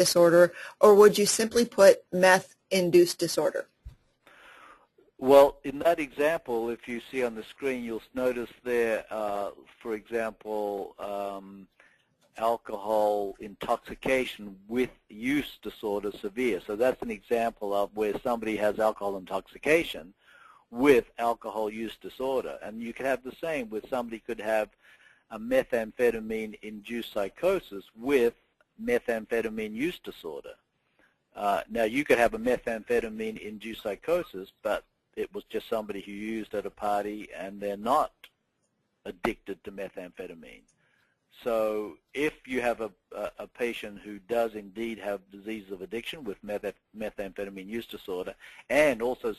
disorder, or would you simply put meth-induced disorder? Well, in that example, if you see on the screen, you'll notice there, for example, alcohol intoxication with use disorder severe. So that's an example of where somebody has alcohol intoxication with alcohol use disorder. And you could have the same with somebody could have a methamphetamine-induced psychosis with methamphetamine use disorder. Now, you could have a methamphetamine-induced psychosis, but it was just somebody who used at a party and they're not addicted to methamphetamine. So if you have a patient who does indeed have disease of addiction with methamphetamine use disorder and also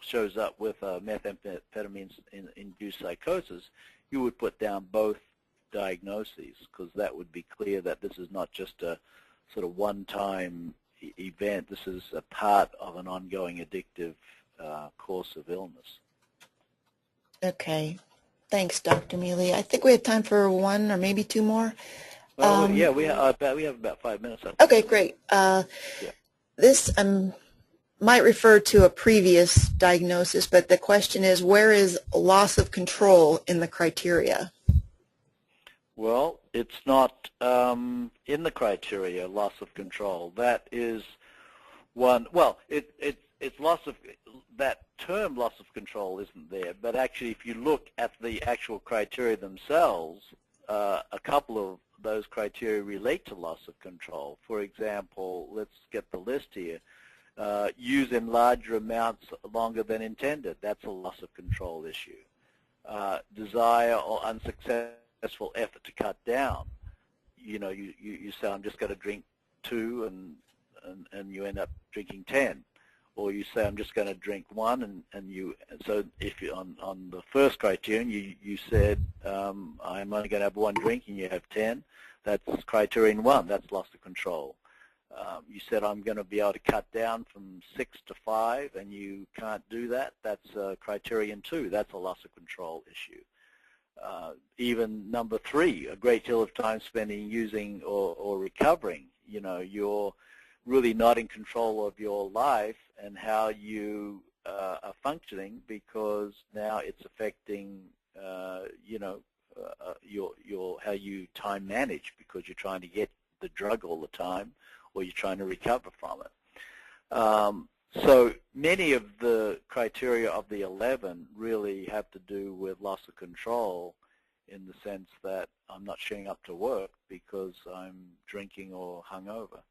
shows up with methamphetamine-induced psychosis, you would put down both diagnoses, because that would be clear that this is not just a sort of one-time event. This is a part of an ongoing addictive course of illness. Okay. Thanks, Dr. Mealy. I think we have time for one or maybe two more. Yeah, we have about 5 minutes. Okay, great. Yeah. This might refer to a previous diagnosis, but the question is, where is loss of control in the criteria? Well, it's not in the criteria, loss of control. That is one. Well, it's loss of, that term loss of control isn't there, but actually if you look at the actual criteria themselves, a couple of those criteria relate to loss of control. For example, let's get the list here. Use in larger amounts longer than intended. That's a loss of control issue. Desire or unsuccessful effort to cut down. You know, you say, I'm just going to drink 2 and you end up drinking 10. Or you say, I'm just going to drink 1, so if you on the first criterion you said I'm only going to have 1 drink and you have 10, that's criterion 1, that's loss of control. You said I'm going to be able to cut down from 6 to 5 and you can't do that, that's criterion 2, that's a loss of control issue. Even number 3, a great deal of time spending using or recovering, you know, you're really not in control of your life and how you are functioning, because now it's affecting, you know, your how you time manage, because you're trying to get the drug all the time or you're trying to recover from it. So many of the criteria of the 11 really have to do with loss of control, in the sense that I'm not showing up to work because I'm drinking or hungover.